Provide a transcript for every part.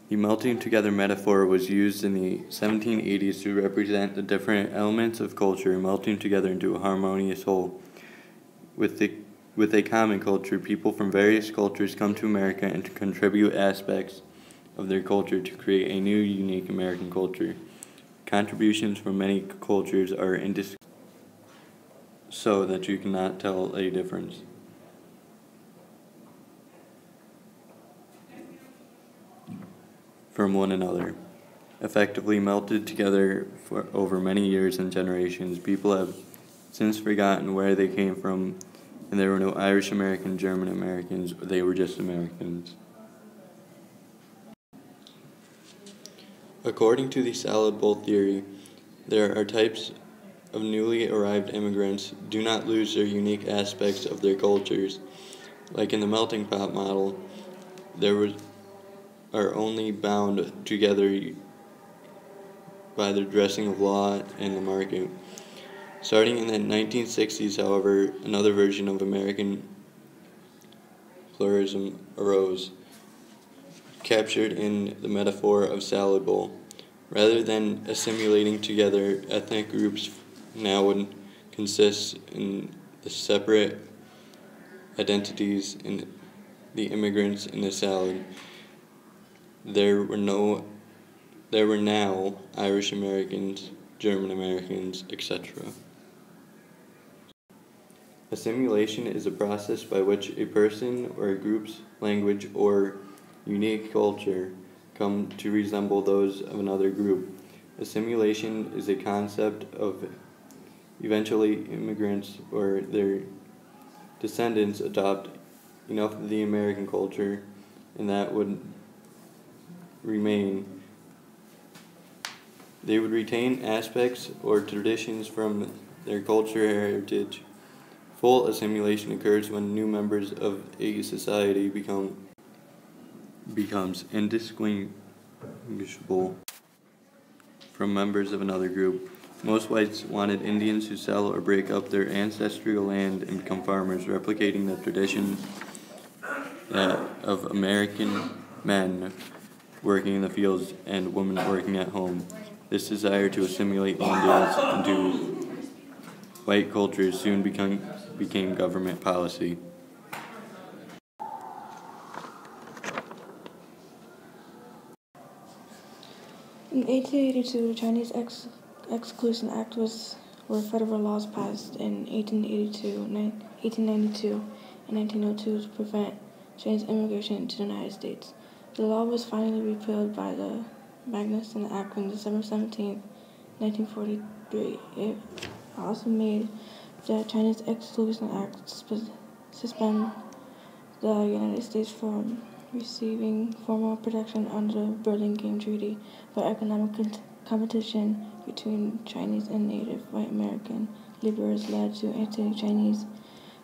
The melting together metaphor was used in the 1780s to represent the different elements of culture melting together into a harmonious whole. With a common culture, people from various cultures come to America and to contribute aspects of their culture to create a new, unique American culture. Contributions from many cultures are indistinguishable, so that you cannot tell a difference from one another. Effectively melted together for over many years and generations, people have since forgotten where they came from, and there were no Irish American, German Americans, they were just Americans. According to the salad bowl theory, there are types of newly arrived immigrants do not lose their unique aspects of their cultures. Like in the melting pot model, are only bound together by the dressing of law and the market. Starting in the 1960s, however, another version of American pluralism arose, captured in the metaphor of salad bowl. Rather than assimilating together, ethnic groups now would consist in the separate identities in the immigrants in the salad. There were now Irish Americans, German Americans, etc. Assimilation is a process by which a person or a group's language or unique culture come to resemble those of another group. Assimilation is a concept of eventually immigrants or their descendants adopt enough of the American culture, and that would remain. They would retain aspects or traditions from their culture heritage. Full assimilation occurs when new members of a society becomes indistinguishable from members of another group. Most whites wanted Indians to sell or break up their ancestral land and become farmers, replicating the traditions of American men working in the fields and women working at home. This desire to assimilate Indians into white culture soon became government policy. In 1882, the Chinese Exclusion Act were federal laws passed in 1892, and 1902 to prevent Chinese immigration into the United States. The law was finally repealed by the Magnuson Act on December 17, 1943. It also made the Chinese Exclusion Act suspend the United States from receiving formal protection under the Burlingame Treaty, but economic competition between Chinese and native white American laborers led to anti-Chinese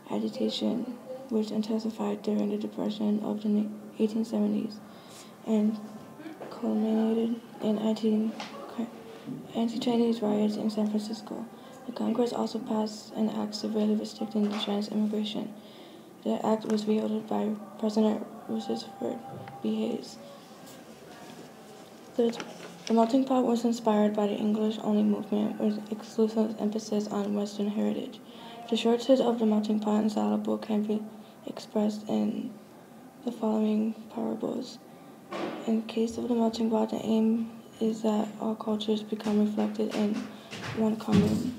agitation, which intensified during the Depression of the 1870s and culminated in anti-Chinese riots in San Francisco. The Congress also passed an act severely restricting the Chinese immigration. The act was vetoed by President Rutherford B. Hayes. The melting pot was inspired by the English-only movement with exclusive emphasis on Western heritage. The shortage of the melting pot and salad bowl can be expressed in the following parables. In case of the melting pot, the aim is that all cultures become reflected in one common